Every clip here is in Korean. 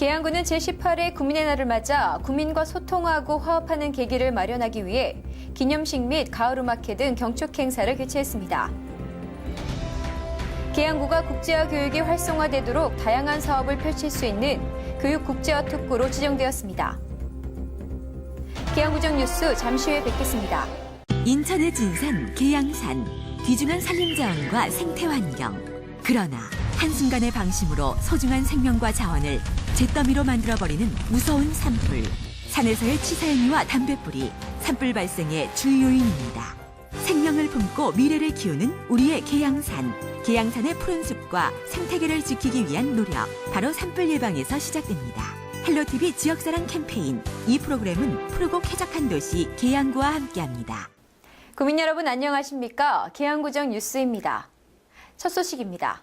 계양구는 제18회 구민의 날을 맞아 구민과 소통하고 화합하는 계기를 마련하기 위해 기념식 및 가을음악회 등 경축 행사를 개최했습니다. 계양구가 국제화 교육이 활성화되도록 다양한 사업을 펼칠 수 있는 교육 국제화 특구로 지정되었습니다. 계양구정 뉴스 잠시 후에 뵙겠습니다. 인천의 진산 계양산, 귀중한 산림자원과 생태환경. 그러나 한순간의 방심으로 소중한 생명과 자원을 잿더미로 만들어버리는 무서운 산불. 산에서의 치사행위와 담뱃불이 산불 발생의 주 요인입니다. 생명을 품고 미래를 키우는 우리의 계양산. 계양산의 푸른 숲과 생태계를 지키기 위한 노력, 바로 산불 예방에서 시작됩니다. 헬로티비 지역사랑 캠페인. 이 프로그램은 푸르고 쾌적한 도시 계양구와 함께합니다. 구민 여러분 안녕하십니까? 계양구정 뉴스입니다. 첫 소식입니다.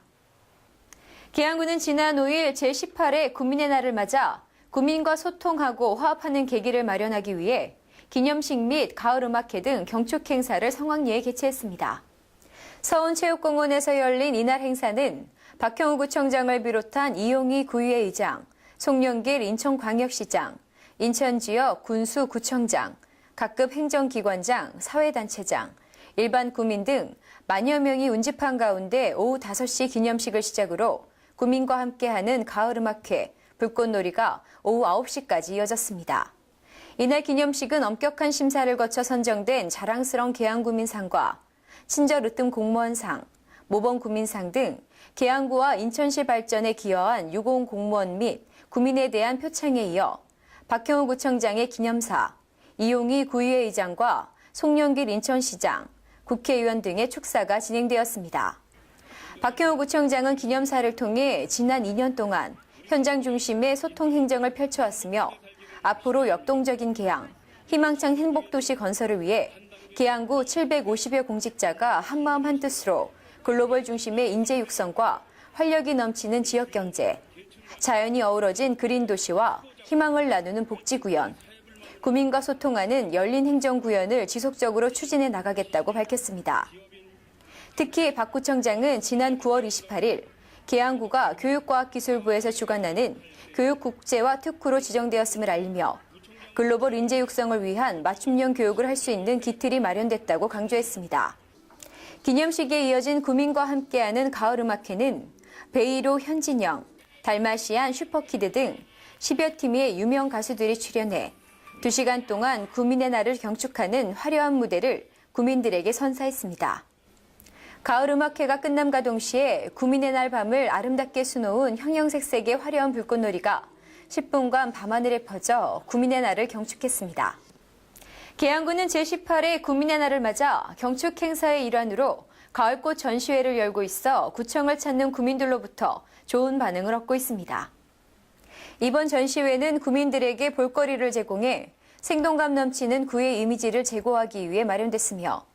계양구는 지난 5일 제18회 구민의 날을 맞아 구민과 소통하고 화합하는 계기를 마련하기 위해 기념식 및 가을음악회 등 경축 행사를 성황리에 개최했습니다. 서운체육공원에서 열린 이날 행사는 박형우 구청장을 비롯한 이용희 구의회 의장, 송영길 인천광역시장, 인천지역 군수구청장, 각급 행정기관장, 사회단체장, 일반 구민 등 만여 명이 운집한 가운데 오후 5시 기념식을 시작으로 구민과 함께하는 가을음악회, 불꽃놀이가 오후 9시까지 이어졌습니다. 이날 기념식은 엄격한 심사를 거쳐 선정된 자랑스러운 계양구민상과 친절 으뜸 공무원상, 모범구민상 등 계양구와 인천시 발전에 기여한 유공 공무원 및 구민에 대한 표창에 이어 박형우 구청장의 기념사, 이용희 구의회 의장과 송영길 인천시장, 국회의원 등의 축사가 진행되었습니다. 박형우 구청장은 기념사를 통해 지난 2년 동안 현장 중심의 소통 행정을 펼쳐왔으며 앞으로 역동적인 계양, 희망찬 행복도시 건설을 위해 계양구 750여 공직자가 한마음 한뜻으로 글로벌 중심의 인재 육성과 활력이 넘치는 지역경제, 자연이 어우러진 그린도시와 희망을 나누는 복지구현, 구민과 소통하는 열린 행정구현을 지속적으로 추진해 나가겠다고 밝혔습니다. 특히 박 구청장은 지난 9월 28일 계양구가 교육과학기술부에서 주관하는 교육국제화 특구로 지정되었음을 알리며 글로벌 인재 육성을 위한 맞춤형 교육을 할 수 있는 기틀이 마련됐다고 강조했습니다. 기념식에 이어진 구민과 함께하는 가을음악회는 베이로 현진영, 달마시안 슈퍼키드 등 10여 팀의 유명 가수들이 출연해 2시간 동안 구민의 날을 경축하는 화려한 무대를 구민들에게 선사했습니다. 가을음악회가 끝남과 동시에 구민의 날 밤을 아름답게 수놓은 형형색색의 화려한 불꽃놀이가 10분간 밤하늘에 퍼져 구민의 날을 경축했습니다. 계양구는 제18회 구민의 날을 맞아 경축 행사의 일환으로 가을꽃 전시회를 열고 있어 구청을 찾는 구민들로부터 좋은 반응을 얻고 있습니다. 이번 전시회는 구민들에게 볼거리를 제공해 생동감 넘치는 구의 이미지를 제고하기 위해 마련됐으며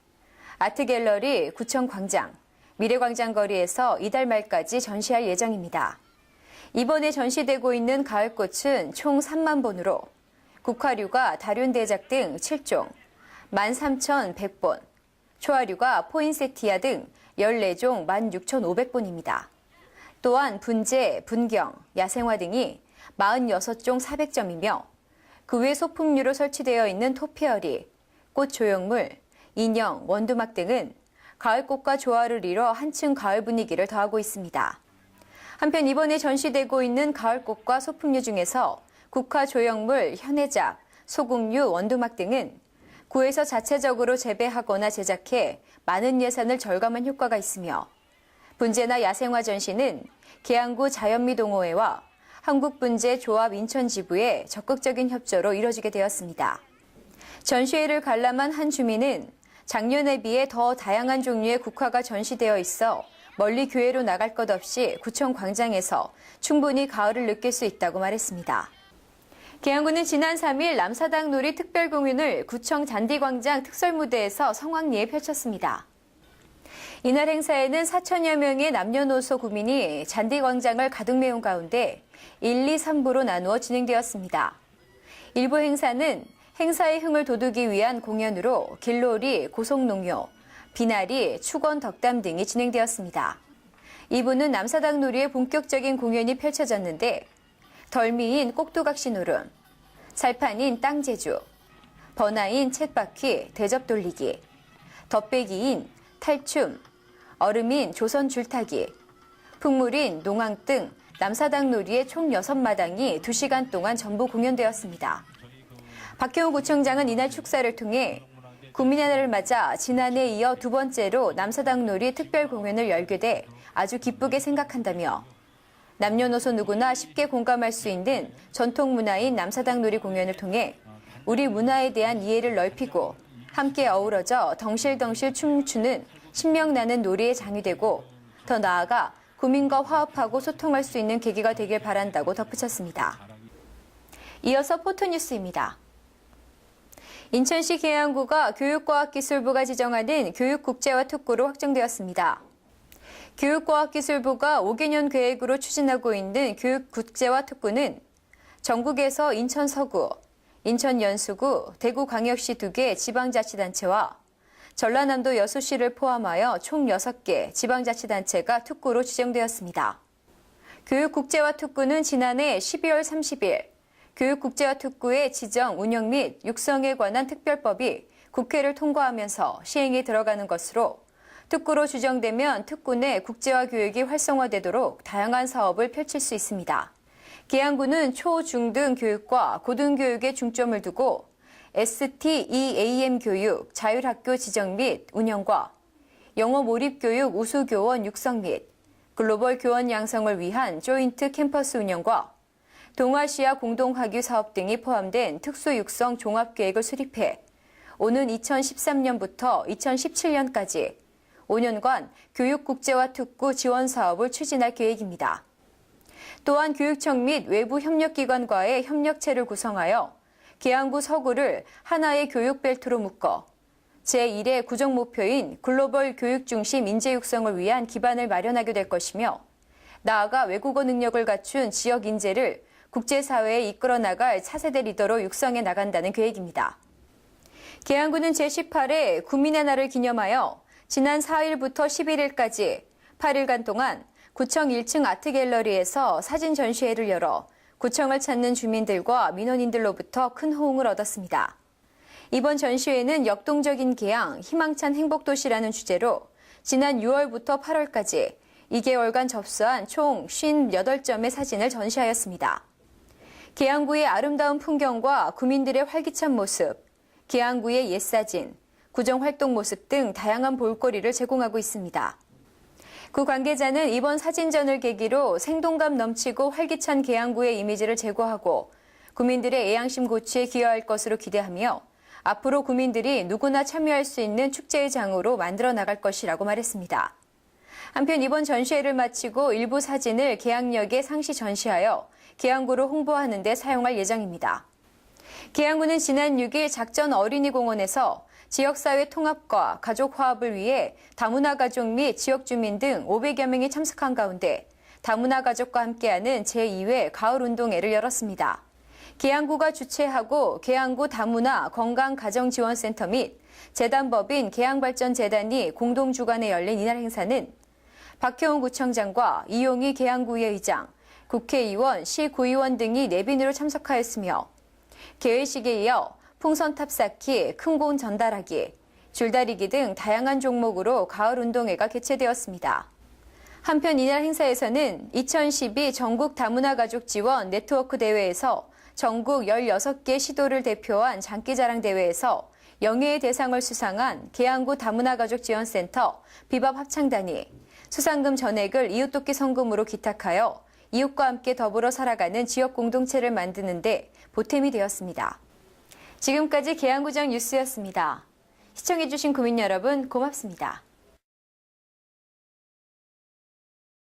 아트갤러리, 구청광장, 미래광장 거리에서 이달 말까지 전시할 예정입니다. 이번에 전시되고 있는 가을꽃은 총 3만 본으로 국화류가 다륜대작 등 7종, 13,100본, 초화류가 포인세티아 등 14종 16,500본입니다. 또한 분재, 분경, 야생화 등이 46종 400점이며 그 외 소품류로 설치되어 있는 토피어리, 꽃 조형물, 인형, 원두막 등은 가을꽃과 조화를 이뤄 한층 가을 분위기를 더하고 있습니다. 한편 이번에 전시되고 있는 가을꽃과 소품류 중에서 국화 조형물, 현해작, 소금류, 원두막 등은 구에서 자체적으로 재배하거나 제작해 많은 예산을 절감한 효과가 있으며 분재나 야생화 전시는 계양구 자연미동호회와 한국분재조합 인천지부의 적극적인 협조로 이뤄지게 되었습니다. 전시회를 관람한 한 주민은 작년에 비해 더 다양한 종류의 국화가 전시되어 있어 멀리 교외로 나갈 것 없이 구청 광장에서 충분히 가을을 느낄 수 있다고 말했습니다. 계양구는 지난 3일 남사당 놀이 특별공연을 구청 잔디광장 특설무대에서 성황리에 펼쳤습니다. 이날 행사에는 4천여 명의 남녀노소 구민이 잔디광장을 가득 메운 가운데 1, 2, 3부로 나누어 진행되었습니다. 일부 행사는 행사의 흥을 돋우기 위한 공연으로 길놀이, 고속농요, 비나리, 축원 덕담 등이 진행되었습니다. 2부는 남사당 놀이의 본격적인 공연이 펼쳐졌는데 덜미인 꼭두각시 노름, 살판인 땅제주, 번화인 쳇바퀴 대접 돌리기, 덧배기인 탈춤, 얼음인 조선 줄타기, 풍물인 농왕 등 남사당 놀이의 총 6마당이 2시간 동안 전부 공연되었습니다. 박형우 구청장은 이날 축사를 통해 국민의 날을 맞아 지난해에 이어 두 번째로 남사당 놀이 특별 공연을 열게 돼 아주 기쁘게 생각한다며 남녀노소 누구나 쉽게 공감할 수 있는 전통 문화인 남사당 놀이 공연을 통해 우리 문화에 대한 이해를 넓히고 함께 어우러져 덩실덩실 춤추는 신명나는 놀이의 장이 되고 더 나아가 구민과 화합하고 소통할 수 있는 계기가 되길 바란다고 덧붙였습니다. 이어서 포토뉴스입니다. 인천시 계양구가 교육과학기술부가 지정하는 교육국제화 특구로 확정되었습니다. 교육과학기술부가 5개년 계획으로 추진하고 있는 교육국제화 특구는 전국에서 인천 서구, 인천 연수구, 대구광역시 2개 지방자치단체와 전라남도 6시를 포함하여 총 6개 지방자치단체가 특구로 지정되었습니다. 교육국제화 특구는 지난해 12월 30일 교육국제화 특구의 지정, 운영 및 육성에 관한 특별법이 국회를 통과하면서 시행에 들어가는 것으로 특구로 지정되면 특구 내 국제화 교육이 활성화되도록 다양한 사업을 펼칠 수 있습니다. 계양구는 초, 중 등 교육과 고등교육에 중점을 두고 STEAM 교육, 자율학교 지정 및 운영과 영어 몰입교육 우수교원 육성 및 글로벌 교원 양성을 위한 조인트 캠퍼스 운영과 동아시아 공동학위 사업 등이 포함된 특수 육성 종합계획을 수립해 오는 2013년부터 2017년까지 5년간 교육국제화 특구 지원 사업을 추진할 계획입니다. 또한 교육청 및 외부 협력기관과의 협력체를 구성하여 계양구 서구를 하나의 교육벨트로 묶어 제1의 구정 목표인 글로벌 교육 중심 인재 육성을 위한 기반을 마련하게 될 것이며 나아가 외국어 능력을 갖춘 지역 인재를 국제사회에 이끌어 나갈 차세대 리더로 육성해 나간다는 계획입니다. 계양구는 제18회 국민의 날을 기념하여 지난 4일부터 11일까지 8일간 동안 구청 1층 아트갤러리에서 사진 전시회를 열어 구청을 찾는 주민들과 민원인들로부터 큰 호응을 얻었습니다. 이번 전시회는 역동적인 계양, 희망찬 행복도시라는 주제로 지난 6월부터 8월까지 2개월간 접수한 총 58점의 사진을 전시하였습니다. 계양구의 아름다운 풍경과 구민들의 활기찬 모습, 계양구의 옛사진, 구정활동 모습 등 다양한 볼거리를 제공하고 있습니다. 구 관계자는 이번 사진전을 계기로 생동감 넘치고 활기찬 계양구의 이미지를 제고하고 구민들의 애양심 고취에 기여할 것으로 기대하며 앞으로 구민들이 누구나 참여할 수 있는 축제의 장으로 만들어 나갈 것이라고 말했습니다. 한편 이번 전시회를 마치고 일부 사진을 계양역에 상시 전시하여 계양구를 홍보하는 데 사용할 예정입니다. 계양구는 지난 6일 작전 어린이공원에서 지역사회 통합과 가족 화합을 위해 다문화 가족 및 지역 주민 등 500여 명이 참석한 가운데 다문화 가족과 함께하는 제2회 가을운동회를 열었습니다. 계양구가 주최하고 계양구 다문화 건강가정지원센터 및 재단법인 계양발전재단이 공동 주관에 열린 이날 행사는 박형우 구청장과 이용희 계양구의 의장, 국회의원, 시구의원 등이 내빈으로 참석하였으며 개회식에 이어 풍선탑 쌓기, 큰공 전달하기, 줄다리기 등 다양한 종목으로 가을운동회가 개최되었습니다. 한편 이날 행사에서는 2012 전국 다문화 가족 지원 네트워크 대회에서 전국 16개 시도를 대표한 장기자랑 대회에서 영예의 대상을 수상한 계양구 다문화 가족 지원센터 비밥 합창단이 수상금 전액을 이웃돕기 성금으로 기탁하여 이웃과 함께 더불어 살아가는 지역 공동체를 만드는 데 보탬이 되었습니다. 지금까지 계양구정 뉴스였습니다. 시청해주신 구민 여러분 고맙습니다.